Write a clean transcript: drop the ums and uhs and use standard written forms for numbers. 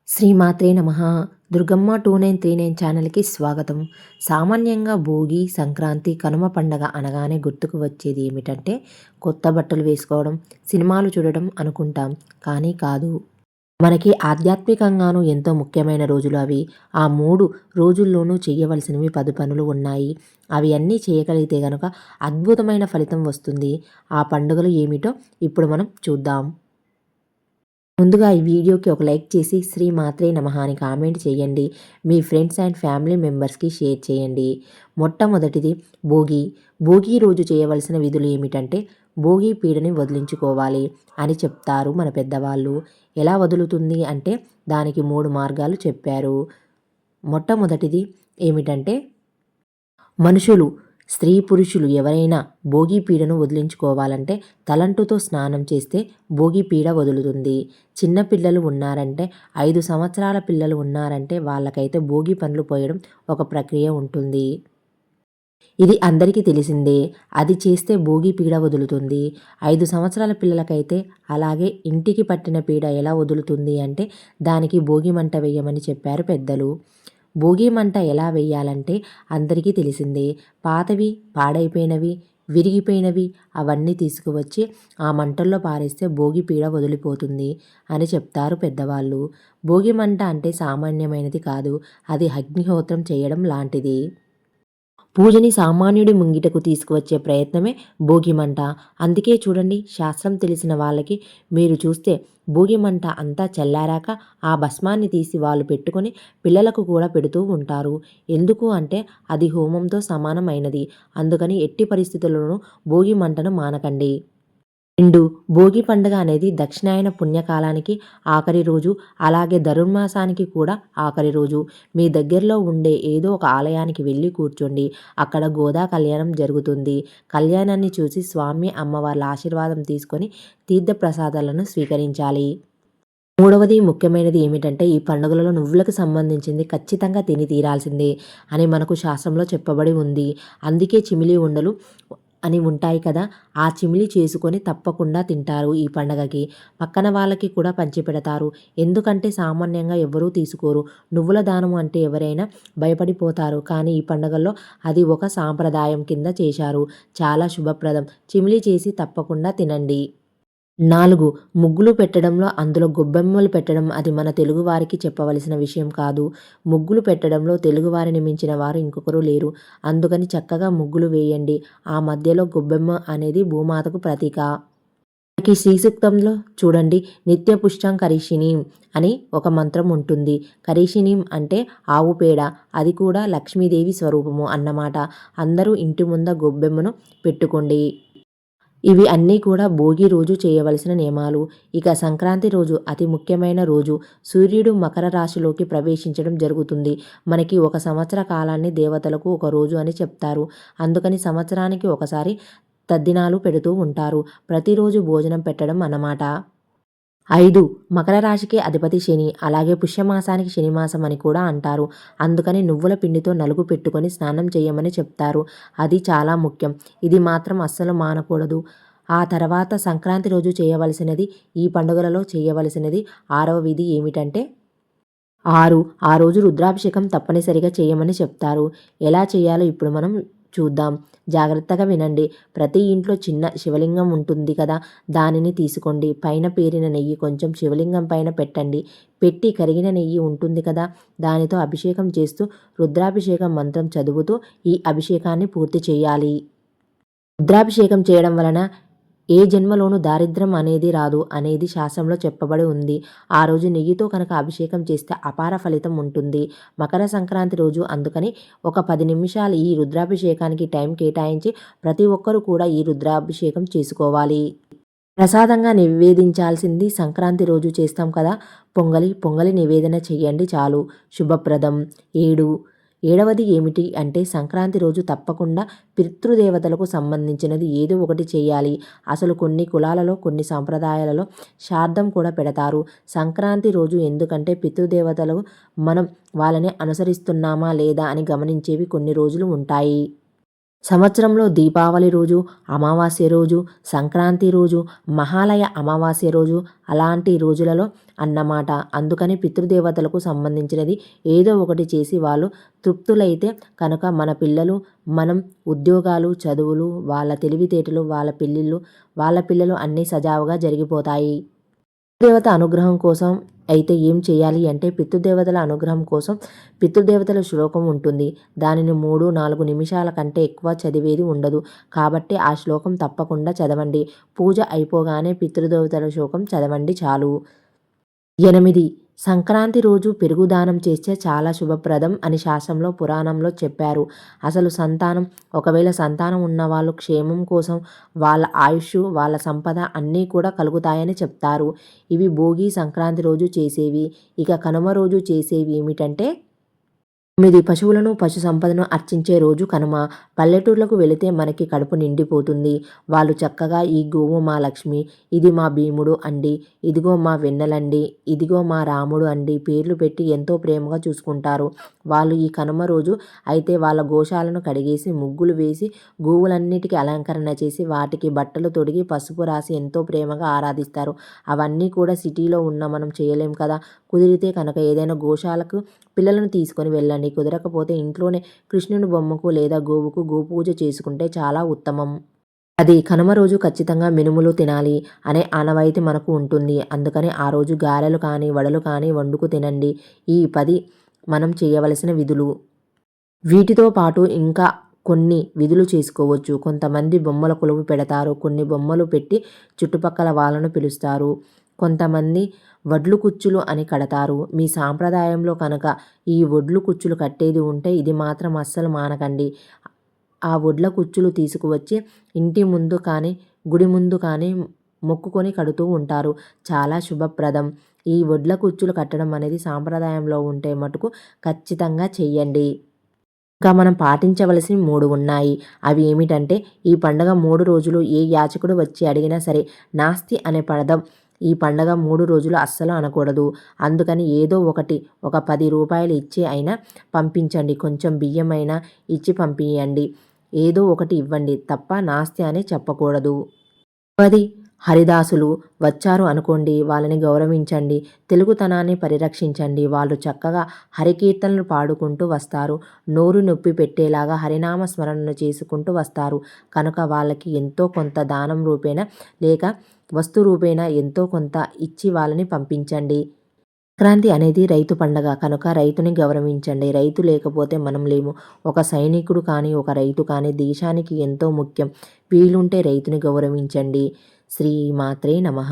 శ్రీమాత్రే నమః. దుర్గమ్మ 2939 ఛానల్‌కి స్వాగతం. సామాన్యంగా భోగి, సంక్రాంతి, కనుమ పండగ అనగానే గుర్తుకు వచ్చేది ఏమిటంటే కొత్త బట్టలు వేసుకోవడం, సినిమాలు చూడడం అనుకుంటాం. కానీ కాదు. మనకి ఆధ్యాత్మికంగాను ఎంతో ముఖ్యమైన రోజులు అవి. ఆ 3 రోజుల్లోనూ చేయవలసినవి 10 పనులు ఉన్నాయి. అవి అన్నీ చేయగలిగితే గనక అద్భుతమైన ఫలితం వస్తుంది. ఆ పండుగలు ఏమిటో ఇప్పుడు మనం చూద్దాం. ముందుగా ఈ వీడియోకి ఒక లైక్ చేసి శ్రీ మాత్రే నమః అని కామెంట్ చేయండి. మీ ఫ్రెండ్స్ అండ్ ఫ్యామిలీ మెంబర్స్కి షేర్ చేయండి. మొట్టమొదటిది భోగి. భోగి రోజు చేయవలసిన విధులు ఏమిటంటే భోగి పీడని వదిలించుకోవాలి అని చెప్తారు మన పెద్దవాళ్ళు. ఎలా వదులుతుంది అంటే దానికి 3 మార్గాలు చెప్పారు. మొట్టమొదటిది ఏమిటంటే మనుషులు స్త్రీ పురుషులు ఎవరైనా భోగి పీడను వదిలించుకోవాలంటే తలంటుతో స్నానం చేస్తే భోగి పీడ వదులుతుంది. చిన్న పిల్లలు ఉన్నారంటే 5 సంవత్సరాల పిల్లలు ఉన్నారంటే వాళ్ళకైతే భోగి పండ్లు పోయడం ఒక ప్రక్రియ ఉంటుంది. ఇది అందరికీ తెలిసిందే. అది చేస్తే భోగి పీడ వదులుతుంది. 5 సంవత్సరాల పిల్లలకైతే అలాగే ఇంటికి పట్టిన పీడ ఎలా వదులుతుంది అంటే దానికి భోగి మంట వేయమని చెప్పారు పెద్దలు. భోగి మంట ఎలా వేయాలంటే అందరికీ తెలిసిందే. పాతవి, పాడైపోయినవి, విరిగిపోయినవి అవన్నీ తీసుకువచ్చి ఆ మంటల్లో పారేస్తే భోగి పీడ వదిలిపోతుంది అని చెప్తారు పెద్దవాళ్ళు. భోగి మంట అంటే సామాన్యమైనది కాదు. అది అగ్నిహోత్రం చేయడం లాంటిది. పూజని సామాన్యుడి ముంగిటకు తీసుకువచ్చే ప్రయత్నమే భోగిమంట. అందుకే చూడండి, శాస్త్రం తెలిసిన వాళ్ళకి మీరు చూస్తే భోగిమంట అంతా చల్లారాక ఆ భస్మాన్ని తీసి వాళ్ళు పెట్టుకొని పిల్లలకు కూడా పెడుతూ ఉంటారు. ఎందుకు అంటే అది హోమంతో సమానమైనది. అందుకని ఎట్టి పరిస్థితుల్లోనూ భోగి మంటను మానకండి. 2. భోగి పండుగ అనేది దక్షిణాయన పుణ్యకాలానికి ఆఖరి రోజు. అలాగే ధనుర్మాసానికి కూడా ఆఖరి రోజు. మీ దగ్గరలో ఉండే ఏదో ఒక ఆలయానికి వెళ్ళి కూర్చోండి. అక్కడ గోదా కళ్యాణం జరుగుతుంది. కళ్యాణాన్ని చూసి స్వామి అమ్మవార్ల ఆశీర్వాదం తీసుకొని తీర్థప్రసాదాలను స్వీకరించాలి. మూడవది ముఖ్యమైనది ఏమిటంటే ఈ పండుగలలో నువ్వులకు సంబంధించింది ఖచ్చితంగా తిని తీరాల్సిందే అని మనకు శాస్త్రంలో చెప్పబడి ఉంది. అందుకే చిమిలి ఉండలు అని ఉంటాయి కదా, ఆ చిమిలి చేసుకొని తప్పకుండా తింటారు ఈ పండగకి. పక్కన వాళ్ళకి కూడా పంచిపెడతారు. ఎందుకంటే సామాన్యంగా ఎవ్వరూ తీసుకోరు. నువ్వుల దానం అంటే ఎవరైనా భయపడిపోతారు. కానీ ఈ పండగల్లో అది ఒక సాంప్రదాయం కింద చేశారు. చాలా శుభప్రదం. చిమిలి చేసి తప్పకుండా తినండి. 4. ముగ్గులు పెట్టడంలో అందులో గొబ్బెమ్మలు పెట్టడం అది మన తెలుగువారికి చెప్పవలసిన విషయం కాదు. ముగ్గులు పెట్టడంలో తెలుగువారిని మించిన వారు ఇంకొకరు లేరు. అందుకని చక్కగా ముగ్గులు వేయండి. ఆ మధ్యలో గొబ్బెమ్మ అనేది భూమాతకు ప్రతీక. మనకి శ్రీ సూక్తంలో చూడండి, నిత్య పుష్టం కరిషిణీం అని ఒక మంత్రం ఉంటుంది. కరిషిణీం అంటే ఆవు పేడ. అది కూడా లక్ష్మీదేవి స్వరూపము అన్నమాట. అందరూ ఇంటి ముంద గొబ్బెమ్మను పెట్టుకోండి. ఇవి అన్నీ కూడా భోగి రోజు చేయవలసిన నియమాలు. ఇక సంక్రాంతి రోజు అతి ముఖ్యమైన రోజు. సూర్యుడు మకర రాశిలోకి ప్రవేశించడం జరుగుతుంది. మనకి ఒక సంవత్సర కాలాన్ని దేవతలకు ఒక రోజు అని చెప్తారు. అందుకని సంవత్సరానికి ఒకసారి తద్దినాలు పెడుతూ ఉంటారు. ప్రతిరోజు భోజనం పెట్టడం అన్నమాట. 5. మకర రాశికి అధిపతి శని. అలాగే పుష్యమాసానికి శనిమాసం అని కూడా అంటారు. అందుకని నువ్వుల పిండితో నలుగు పెట్టుకొని స్నానం చేయమని చెప్తారు. అది చాలా ముఖ్యం. ఇది మాత్రం అస్సలు మానకూడదు. ఆ తర్వాత సంక్రాంతి రోజు చేయవలసినది, ఈ పండుగలలో చేయవలసినది 6వ విధి ఏమిటంటే 6. ఆ రోజు రుద్రాభిషేకం తప్పనిసరిగా చేయమని చెప్తారు. ఎలా చేయాలో ఇప్పుడు మనం చూద్దాం. జాగ్రత్తగా వినండి. ప్రతి ఇంట్లో చిన్న శివలింగం ఉంటుంది కదా, దానిని తీసుకోండి. పైన పేరిన నెయ్యి కొంచెం శివలింగం పైన పెట్టండి. పెట్టి కరిగిన నెయ్యి ఉంటుంది కదా, దానితో అభిషేకం చేస్తూ రుద్రాభిషేకం మంత్రం చదువుతూ ఈ అభిషేకాన్ని పూర్తి చేయాలి. రుద్రాభిషేకం చేయడం వలన ఏ జన్మలోనూ దారిద్ర్యం అనేది రాదు అనేది శాస్త్రంలో చెప్పబడి ఉంది. ఆ రోజు నెయ్యితో కనుక అభిషేకం చేస్తే అపార ఫలితం ఉంటుంది. మకర సంక్రాంతి రోజు అందుకని ఒక 10 నిమిషాలు ఈ రుద్రాభిషేకానికి టైం కేటాయించి ప్రతి ఒక్కరూ కూడా ఈ రుద్రాభిషేకం చేసుకోవాలి. ప్రసాదంగా నివేదించాల్సింది సంక్రాంతి రోజు చేస్తాం కదా, పొంగలి నివేదన చెయ్యండి చాలు. శుభప్రదం. 7. ఏడవది ఏమిటి అంటే సంక్రాంతి రోజు తప్పకుండా పితృదేవతలకు సంబంధించినది ఏదో ఒకటి చేయాలి. అసలు కొన్ని కులాలలో కొన్ని సాంప్రదాయాలలో శ్రాద్ధం కూడా పెడతారు సంక్రాంతి రోజు. ఎందుకంటే పితృదేవతలు మనం వాళ్ళని అనుసరిస్తున్నామా లేదా అని గమనించేవి కొన్ని రోజులు ఉంటాయి. సంవత్సరంలో దీపావళి రోజు, అమావాస్య రోజు, సంక్రాంతి రోజు, మహాలయ అమావాస్య రోజు అలాంటి రోజులలో అన్నమాట. అందుకని పితృదేవతలకు సంబంధించినది ఏదో ఒకటి చేసి వాళ్ళు తృప్తులైతే కనుక మన పిల్లలు, మనం ఉద్యోగాలు, చదువులు, వాళ్ళ తెలివితేటలు, వాళ్ళ పెళ్ళిళ్ళు, వాళ్ళ పిల్లలు అన్నీ సజావుగా జరిగిపోతాయి. పితృదేవత అనుగ్రహం కోసం అయితే ఏం చేయాలి అంటే పితృదేవతల అనుగ్రహం కోసం పితృదేవతల శ్లోకం ఉంటుంది. దానిని 3, 4 నిమిషాల కంటే ఎక్కువ చదివేది ఉండదు. కాబట్టి ఆ శ్లోకం తప్పకుండా చదవండి. పూజ అయిపోగానే పితృదేవతల శ్లోకం చదవండి చాలు. 8. సంక్రాంతి రోజు పెరుగు దానం చేస్తే చాలా శుభప్రదం అని శాస్త్రంలో పురాణంలో చెప్పారు. అసలు ఒకవేళ సంతానం ఉన్నవాళ్ళు క్షేమం కోసం వాళ్ళ ఆయుష్, వాళ్ళ సంపద అన్నీ కూడా కలుగుతాయని చెప్తారు. ఇవి భోగి, సంక్రాంతి రోజు చేసేవి. ఇక కనుమ రోజు చేసేవి ఏమిటంటే 9 పశువులను, పశు సంపదను అర్చించే రోజు కనుమ. పల్లెటూర్లకు వెళితే మనకి కడుపు నిండిపోతుంది. వాళ్ళు చక్కగా ఈ గోవు మా లక్ష్మి, ఇది మా భీముడు అండి, ఇదిగో మా వెన్నెలండి, ఇదిగో మా రాముడు అండి పేర్లు పెట్టి ఎంతో ప్రేమగా చూసుకుంటారు. వాళ్ళు ఈ కనుమ రోజు అయితే వాళ్ళ గోశాలను కడిగేసి, ముగ్గులు వేసి, గోవులన్నిటికీ అలంకరణ చేసి, వాటికి బట్టలు తొడిగి, పసుపు రాసి ఎంతో ప్రేమగా ఆరాధిస్తారు. అవన్నీ కూడా సిటీలో ఉన్న మనం చేయలేం కదా. కుదిరితే కనుక ఏదైనా గోశాలకు పిల్లలను తీసుకొని వెళ్ళండి. కుదరకపోతే ఇంట్లోనే కృష్ణుని బొమ్మకు లేదా గోవుకు గోపూజ చేసుకుంటే చాలా ఉత్తమం. అది కనుమ రోజు ఖచ్చితంగా మినుములు తినాలి అనే ఆనవాయితీ మనకు ఉంటుంది. అందుకని ఆ రోజు గారెలు కానీ, వడలు కానీ వండుకు తినండి. ఈ 10 మనం చేయవలసిన విధులు. వీటితో పాటు ఇంకా కొన్ని విధులు చేసుకోవచ్చు. కొంతమంది బొమ్మల కొలువు పెడతారు. కొన్ని బొమ్మలు పెట్టి చుట్టుపక్కల వాళ్ళను పిలుస్తారు. కొంతమంది వడ్లు కుచ్చులు అని కడతారు. మీ సాంప్రదాయంలో కనుక ఈ వడ్లు కుచ్చులు కట్టేది ఉంటే ఇది మాత్రం అస్సలు మానకండి. ఆ వడ్ల కుచ్చులు తీసుకువచ్చి ఇంటి ముందు కానీ, గుడి ముందు కానీ మొక్కుకొని కడుతూ ఉంటారు. చాలా శుభప్రదం. ఈ వడ్ల కుచ్చులు కట్టడం అనేది సాంప్రదాయంలో ఉంటే మటుకు ఖచ్చితంగా చెయ్యండి. ఇంకా మనం పాటించవలసినవి 3 ఉన్నాయి. అవి ఏమిటంటే ఈ పండగ 3 రోజులు ఏ యాచకుడు వచ్చి అడిగినా సరే నాస్తి అనే పదం ఈ పండగ 3 రోజులు అస్సలు అనకూడదు. అందుకని ఏదో ఒకటి ఒక 10 రూపాయలు ఇచ్చి అయినా పంపించండి. కొంచెం బియ్యమైనా ఇచ్చి పంపియండి. ఏదో ఒకటి ఇవ్వండి తప్ప నాస్తి అని చెప్పకూడదు. 10 హరిదాసులు వచ్చారు అనుకోండి, వాళ్ళని గౌరవించండి. తెలుగుతనాన్ని పరిరక్షించండి. వాళ్ళు చక్కగా హరికీర్తనలు పాడుకుంటూ వస్తారు. నోరు నొప్పి పెట్టేలాగా హరినామ స్మరణను చేసుకుంటూ వస్తారు. కనుక వాళ్ళకి ఎంతో కొంత దానం రూపేణా లేక వస్తు రూపేణా ఎంతో కొంత ఇచ్చి వాళ్ళని పంపించండి. సంక్రాంతి అనేది రైతు పండగ కనుక రైతుని గౌరవించండి. రైతు లేకపోతే మనం లేము. ఒక సైనికుడు కానీ, ఒక రైతు కానీ దేశానికి ఎంతో ముఖ్యం. వీలుంటే రైతుని గౌరవించండి. శ్రీమాత్రే నమః.